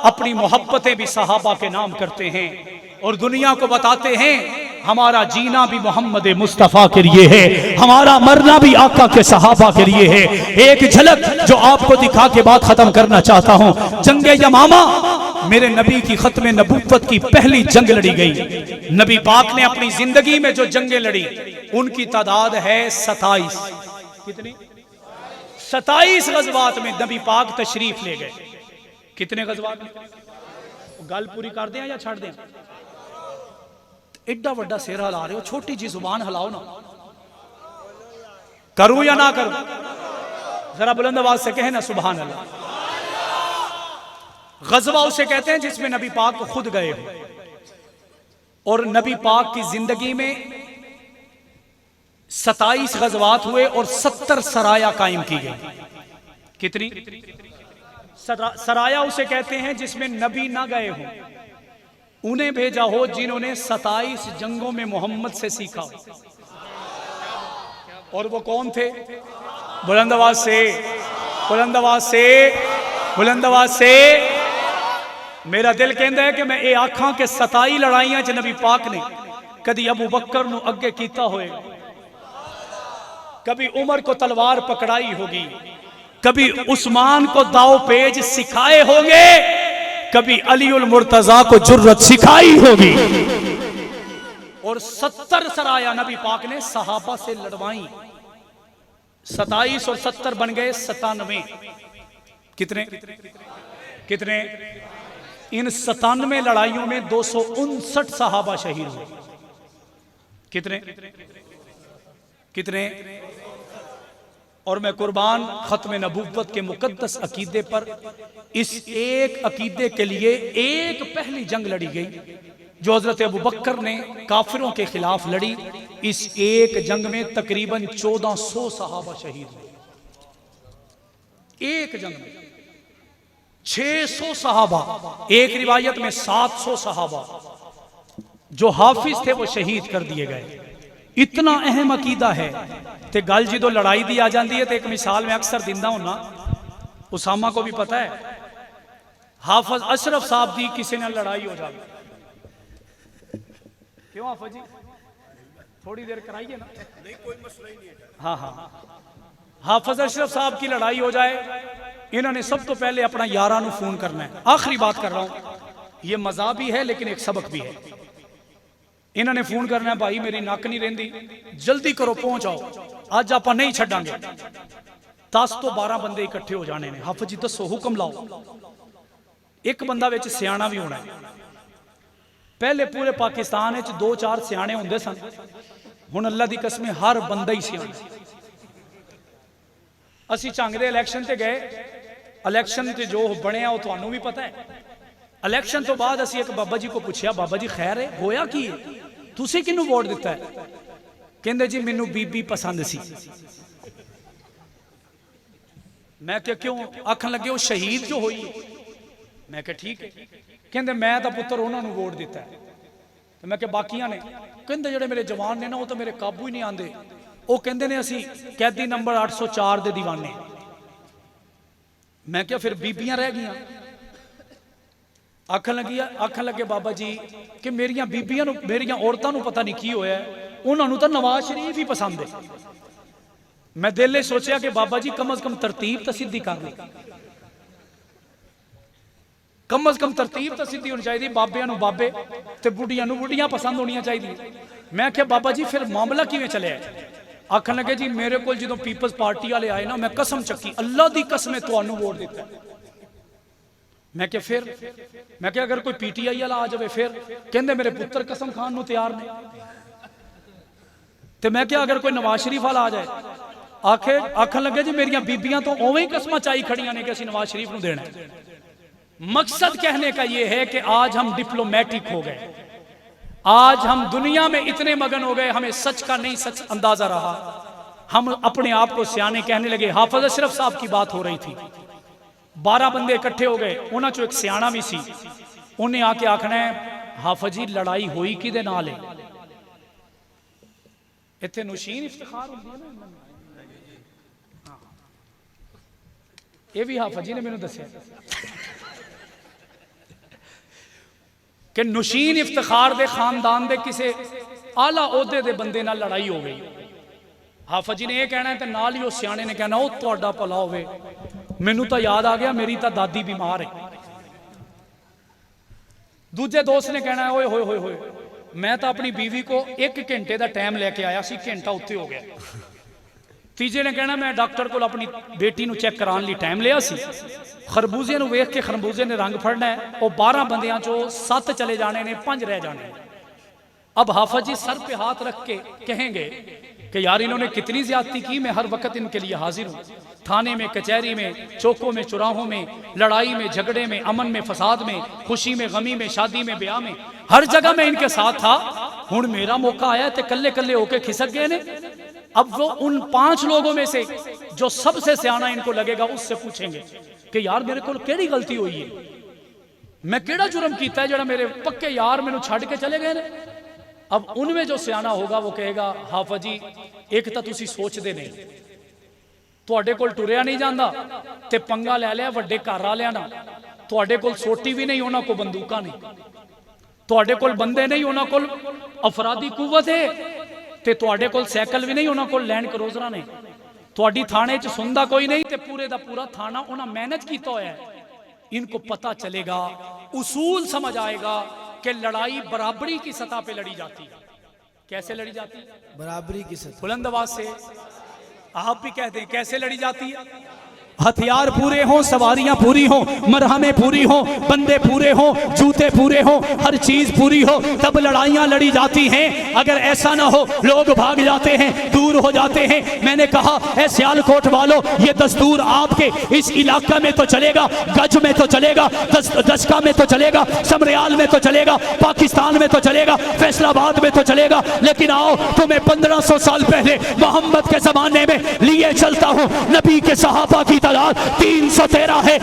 अपनी मोहब्बतें भी सहाबा के नाम करते हैं, और दुनिया को बताते हैं हमारा जीना भी मोहम्मद मुस्तफ़ा के लिए है, हमारा मरना भी आका के सहाबा के लिए है। एक झलक जो आपको दिखा के बात खत्म करना चाहता हूं, जंगे यमामा मेरे नबी की खत्म नबूवत की पहली जंग लड़ी गई। नबी पाक ने अपनी जिंदगी में जो जंगें लड़ी उनकी तादाद है 27। कितनी? 27 गजवात में नबी पाक तशरीफ ले गए। कितने गजवात में? गल पूरी कर दें या छड़ दें? एडा वड्डा सिर हिला रहे हो, छोटी जी जुबान हिलाओ ना। करूं या ना करूं? जरा बुलंद आवाज से कहे ना सुभान अल्लाह। गजवा उसे कहते हैं जिसमें नबी पाक खुद गए हो, और नबी पाक की जिंदगी में 27 गजवात हुए और 70 सराया कायम की गई। कितनी सराया उसे कहते हैं जिसमें नबी ना गए हो, उन्हें भेजा हो जिन्होंने 27 जंगों में मोहम्मद से सीखा हो। और वो कौन थे? बुलंद आवाज से, बुलंद आवाज से, बुलंद आवाज से। मेरा दिल कहता है कि मैं ये आखा के 27 लड़ाइयां च नबी पाक ने कभी अबू बकर नू अगे कीता होएगा, कभी उमर को तलवार पकड़ाई होगी, कभी उस्मान को दाव पेज सिखाए होंगे, कभी अली उल मुर्तजा को जुर्रत सिखाई होगी। और 70 सराया नबी पाक ने सहाबा से लड़वाई। 27 और 70 बन गए 97। कितने? कितने? इन 97 लड़ाइयों में 259 सहाबा शहीद हुए। कितने? कितने? और मैं कुर्बान खत्म नबूवत के मुकद्दस अकीदे पर, इस एक अकीदे के लिए एक पहली जंग लड़ी गई जो हजरत अबू बकर ने काफिरों के खिलाफ लड़ी। इस एक जंग में तकरीबन 1400 सहाबा शहीद हुए। एक जंग में 600 सहाबा, एक रिवायत में 700 सहाबा जो हाफिज थे वो शहीद कर दिए गए। इतना अहम अकीदा है ते गल जो लड़ाई दी आ जाती है तो एक मिसाल में अक्सर दिंदा होना, उसामा को भी पता है। हाफिज अशरफ साहब की किसी ने लड़ाई हो जाए, क्यों हाफिज जी थोड़ी देर कराइए ना, नहीं कोई मसला ही नहीं है। हाँ हाँ, हाफिज अशरफ साहब की लड़ाई हो जाए, इन्होंने सब तो पहले अपना यारा नू फोन करना है। आखिरी बात कर रहा हूं, ये मजा भी है लेकिन एक सबक भी है। इन्होंने फोन करना है, भाई मेरी नक नहीं रहिंदी, जल्दी करो पहुंचाओ, अज आप नहीं छड़ांगे। 10 तो 12 बंदे इकट्ठे हो जाने ने। हाफिज जी दसो, हुक्म लाओ। एक बंदा विच सियाणा भी होना है। पहले पूरे पाकिस्तान में 2-4 सियाणे होंदे सन, हुण अल्लाह दी कसम हर बंदा ही सियाणा। असी झंग दे इलैक्शन ते गए, इलैक्शन ते जो बनया वो तुहानू भी पता है। इलैक्शन तो बाद असी एक बाबा जी को पूछा, बाबा जी खैर है, होया की है, तुसी किनू वोट दिता है? कहंदे जी मैनू बीबी पसंद सी। मैं क्या क्यों? आखन लगे वो शहीद जो हुई। मैं क्या ठीक है। कहंदे मैं तो पुत्र उन्होंने वोट दिता है। तो मैं क्या बाकियां ने? कहंदे जेडे मेरे जवान ने ना वो तो मेरे काबू ही नहीं आते, वो कहंदे ने असी कैदी नंबर 804 दे दीवाने। मैं क्या फिर बीबियां रह गई? आखन लगे बाबा जी कि मेरिया बीबियां नू, मेरिया औरतां नू पता नहीं की होया, उन्होंने तो नवाज शरीफ ही पसंद है। मैं दिल में सोचा कि बाबा जी कम अज कम तरतीब तो सीधी कर ली, कम अज कम तरतीब तो सीधी होनी चाहिए। बाबियां नू बाबे ते बुढ़ियां नू बुढ़ियां पसंद होनी चाहिए। मैं क्या बाबा जी फिर मामला किवें चलिया? आखन लगे जी मेरे को जो पीपल्स पार्टी वाले आए ना, मैं कसम चक्की, अल्लाह की कसम है तुहानू वोट दिता है। मैं क्या फिर? मैं क्या अगर कोई पीटीआई वाला आ जाए फिर? कहंदे मेरे पुत्र कसम खान नू तैयार ने। तो मैं क्या अगर कोई नवाज शरीफ वाला आ जाए? आखन लगे जी मेरिया बीबियां तो उवें ही कसम चाई खड़ियां ने कि असीं नवाज शरीफ नू देना है। मकसद कहने का यह है कि आज हम डिप्लोमेटिक हो गए, आज हम दुनिया में इतने मगन हो गए, हमें सच का नहीं सच अंदाजा रहा, हम अपने आप को सियाने कहने लगे। हाफिज अशरफ साहब की बात हो रही थी, 12 बंदे इकट्ठे हो गए, उन्हां चों एक सियाना भी सी। उन्हें आके आखना है हाफिज जी लड़ाई हुई किदे नाल है? इत्थे नौशीन इफ्तिखार हुंदी है ना, ये भी हाफिज जी ने मैनूं दस्सिया कि नौशीन इफ्तिखार दे खानदान दे किसी आला ओहदे दे बंदे नाल लड़ाई हो गई। हाफिज जी ने यह कहना है तो नाल ही उस सियाणे ने कहना वो तुहाडा भला होवे, मैनू तो याद आ गया मेरी तो दादी बीमार है। दूजे दोस्त ने कहना ओए होए होए होए, मैं तो अपनी बीवी को 1 घंटे का टाइम लेके आया सी, घंटा उत्ते हो गया। तीजे ने कहना मैं डॉक्टर को अपनी बेटी को चेक कराने लिए टाइम लिया सी, खरबूजे को वेख के खरबूजे ने रंग फड़ना है, और 12 बंदियां चो 7 चले जाने ने, 5 रह जाने। अब हाफिज जी सर पे हाथ रख के कहेंगे कि यार इन्होंने कितनी ज्यादती की, मैं हर वक्त इनके लिए हाजिर हूँ। थाने में, कचहरी में, चौकों में, चौराहों में, लड़ाई में, झगड़े में, अमन में, फसाद में, खुशी में, गमी में, शादी में, ब्याह में, हर जगह मैं इनके साथ था। हुण मेरा मौका आया तो कल्ले कल्ले होके खिसक गए ने। अब वो उन 5 लोगों में से जो सबसे सियाना इनको लगेगा उससे पूछेंगे कि यार मेरे को केड़ी गलती हुई है, मैं केड़ा जुर्म किया है जरा मेरे पक्के यार मैनू छड़ के चले गए ने। अब उनमें जो सियाना होगा वो कहेगा हाफिज जी एक तो तुसी सोचते नहीं, तुहाडे कोल टुरिया नहीं जाता ते पंगा ले लिया वड्डे घर वालियां नाल, तुहाडे कोल सोटी भी नहीं, उन्हां कोल बंदूकां नहीं, तुहाडे कोल बंदे नहीं, उन्हां कोल अफरादी कुव्वत है, ते तुहाडे कोल साइकिल भी नहीं, उन्हां कोल लैंड क्रूजर ने, तुहाडी थाने च सुनदा कोई नहीं, ते पूरे दा पूरा थाना उन्हां मेहनत कीता होया है। इनको पता चलेगा, उसूल समझ आएगा कि लड़ाई बराबरी की सतह पे लड़ी जाती है। कैसे लड़ी जाती है? बराबरी की सतह। बुलंद आवाज से आप भी कहते हैं कैसे लड़ी जाती है? हथियार पूरे हों, सवारियां पूरी हों, मरहमें पूरी हों, बंदे पूरे हों, जूते पूरे हों, हर चीज पूरी हो, तब लड़ाइयां लड़ी जाती हैं। अगर ऐसा ना हो लोग भाग जाते हैं, दूर हो जाते हैं। मैंने कहा ऐ सियालकोट वालों, ये दस्तूर आपके इस इलाका में तो चलेगा, गज में तो चलेगा, दसका में तो चलेगा, समरियाल में तो चलेगा, पाकिस्तान में तो चलेगा, फैसलाबाद में तो चलेगा, लेकिन आओ तुम्हें 1500 साल पहले मोहम्मद के जमाने में लिए चलता हूं। नबी के सहाबा की 313 है,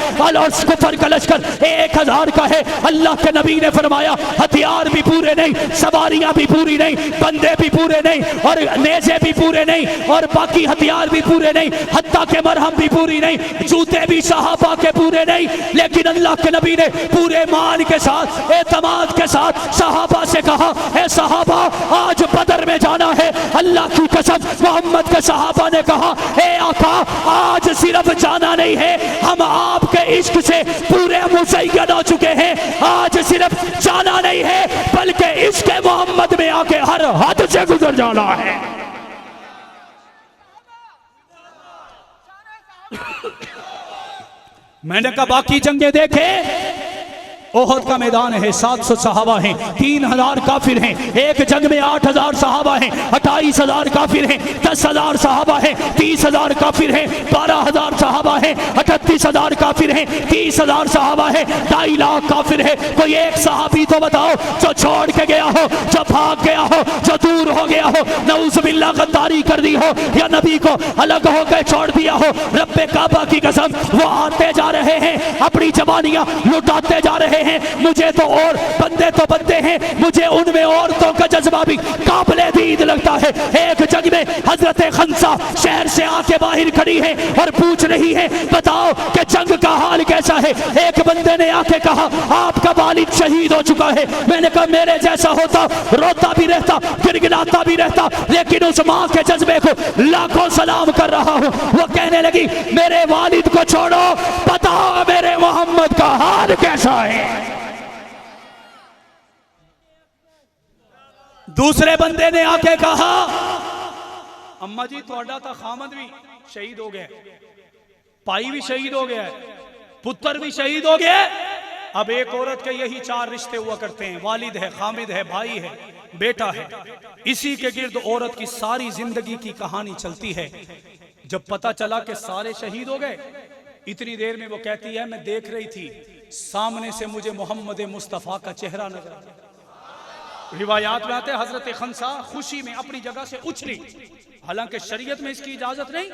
कुफर का लश्कर 1000 का है। अल्लाह के नबी ने फरमाया हथियार भी पूरे नहीं, सवारियां भी पूरी नहीं, बंदे भी पूरे नहीं, और नेज़े भी पूरे नहीं, और बाकी हथियार भी पूरे नहीं, हत्ता के मरहम भी पूरी नहीं, जूते भी सहाबा के पूरे नहीं। लेकिन अल्लाह के नबी ने पूरे मान के साथ, एतमाद के साथ सहाबा से कहा ए सहाबा आज बदर में जाना है। अल्लाह की कसम मोहम्मद के सहाबा ने कहा ए आका आज सिर्फ जाना नहीं है, हम आपके इश्क से पूरे मुज़य्यन हो चुके हैं। आज सिर्फ जाना नहीं है बल्कि इश्क मोहम्मद में आके हर हद से गुजर जाना है। मैंने कहा बाकी जंगे देखे, ओहद का मैदान है, 700 सहाबा हैं, 3000 काफिर हैं, एक जंग में 8000 सहाबा हैं, 28000 काफिर हैं, 10000 सहाबा हैं, 30000 काफिर हैं, 12000 सहाबा हैं, 38000 काफिर हैं, 30000 सहाबा हैं, 2.5 लाख काफिर है। कोई एक सहाबी तो बताओ जो छोड़ के गया हो, जो भाग गया हो, जो दूर हो गया हो, नऊज़ुबिल्लाह गद्दारी कर दी हो, या नबी को अलग होकर छोड़ दिया हो। रब्बे काबा की कसम वो आते जा रहे हैं, अपनी जवानियां लुटाते जा रहे हैं। मुझे तो और बंदे हैं, मुझे उनमें औरतों का जज्बा भी काबिले दीद लगता है। एक जंग में हजरत खंसा शहर से आके बाहर खड़ी है और पूछ रही है बताओ कि जंग का हाल कैसा है। एक बंदे ने आके कहा आपका वालिद शहीद हो चुका है। मैंने कहा मेरे जैसा होता रोता भी रहता, गिड़गिड़ाता भी रहता, लेकिन उस माँ के जज्बे को लाखों सलाम कर रहा हूँ। वो कहने लगी मेरे वालिद को छोड़ो, बताओ मेरे मोहम्मद का हाल कैसा है। दूसरे बंदे ने आके कहा अम्मा जी थोड़ा तो खामद भी शहीद हो गया, भाई भी शहीद हो गया, पुत्र भी शहीद हो गया। अब एक औरत के यही 4 रिश्ते हुआ करते हैं, वालिद है, खामिद है, भाई है, बेटा है। इसी के गिर्द औरत की सारी जिंदगी की कहानी चलती है। जब पता चला कि सारे शहीद हो गए, इतनी देर में वो कहती है मैं देख रही थी सामने से मुझे मोहम्मद मुस्तफ़ा का चेहरा नजर आया। रिवायात में आते हजरत खंसा खुशी में अपनी जगह से उछली, हालांकि शरीयत में इसकी इजाजत नहीं,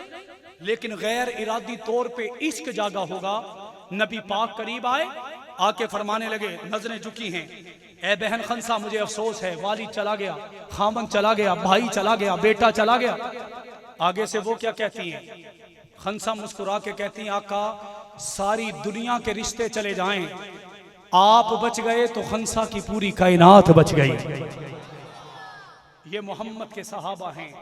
लेकिन गैर इरादी तौर पे इश्क जागा होगा। नबी पाक करीब आए, आके फरमाने लगे, नजरें झुकी हैं, ए बहन खंसा मुझे अफसोस है, वालिद चला गया, खामन चला गया, भाई चला गया, बेटा चला गया। आगे से वो क्या कहती हैं? खंसा मुस्कुरा के कहती हैं आका सारी दुनिया के रिश्ते चले जाएं, आप बच गए तो खंसा की पूरी कायनात बच गई। ये मोहम्मद के सहाबा हैं,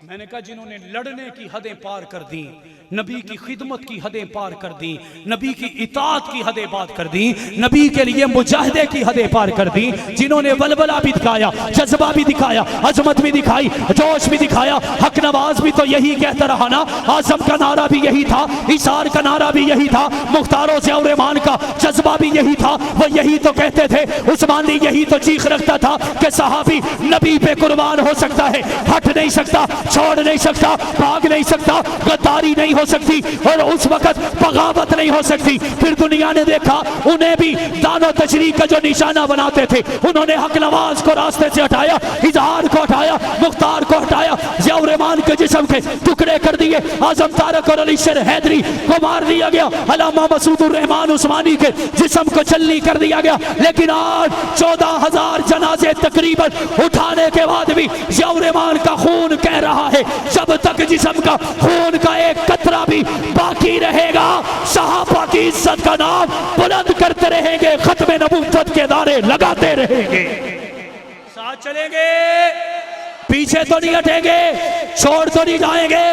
मैंने कहा जिन्होंने लड़ने की हदें पार कर दी, नबी की खिदमत की हदें पार कर दी, नबी की इताअत की हदें पार कर दी, नबी के लिए मुजाहिदे की हदें पार कर दी, जिन्होंने वलवला भी दिखाया, जज्बा भी दिखाया, अजमत भी दिखाई, जोश भी दिखाया। हक नवाज भी तो यही कहता रहा ना, आजम का नारा भी यही था, इशार का नारा भी यही था, मुख्तारों से और ईमान का जज्बा भी यही था, वो यही तो कहते थे। उस्मानी यही तो चीख रखता था कि सहाबी नबी पे कुर्बान हो सकता है, हट नहीं सकता, छोड़ नहीं सकता, भाग नहीं सकता, गद्दारी नहीं हो सकती और उस वक्त बगावत नहीं हो सकती। फिर दुनिया ने देखा, उन्हें भी दानो तशरीह का जो निशाना बनाते थे, उन्होंने हक नवाज को रास्ते से हटाया, इजहार को हटाया, मुख्तार को हटाया, ज़िया रहमान के जिस्म के टुकड़े कर दिए, आजम तारक और अली शेर हैदरी को मार दिया गया, अल्लामा मसूदुर रहमान उस्मानी के जिस्म को चलनी कर दिया गया। लेकिन आज 14,000 जनाजे तकरीबन उठाने के बाद भी ज़िया रहमान का खून कह रहा है, जब तक जिस्म का खून का एक कतरा भी बाकी रहेगा, सहाबा की इज्जत का नाम बुलंद करते रहेंगे, खत्म नबूवत के नारे लगाते रहेंगे, साथ चलेंगे, पीछे तो नहीं हटेंगे, छोड़ तो नहीं जाएंगे,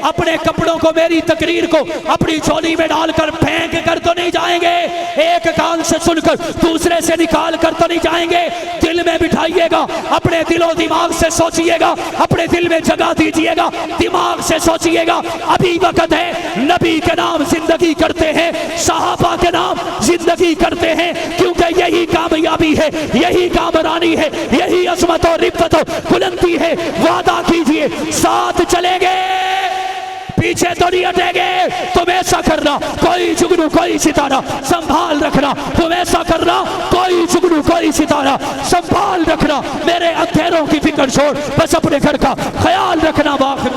अपने कपड़ों को, मेरी तकरीर को अपनी झोली में डालकर फेंक कर तो नहीं जाएंगे, एक कान से सुनकर दूसरे से निकाल कर तो नहीं जाएंगे। दिल में बिठाइएगा, अपने दिलो दिमाग से सोचिएगा, अपने दिल में जगह दीजिएगा, दिमाग से सोचिएगा, अभी वक्त है, नबी के नाम जिंदगी करते हैं, सहाबा के नाम जिंदगी करते हैं, क्योंकि यही कामयाबी है, यही कामरानी है, यही अजमत और रिफ़्फ़त और बुलंदी है। वादा कीजिए, साथ चलेंगे, पीछे तो नहीं हटेंगे। तुम ऐसा करना, कोई जुगनू कोई सितारा संभाल रखना, तुम ऐसा करना, कोई जुगनू कोई सितारा संभाल रखना, मेरे अंधेरों की फिक्र छोड़, बस अपने घर का ख्याल रखना। बाखिर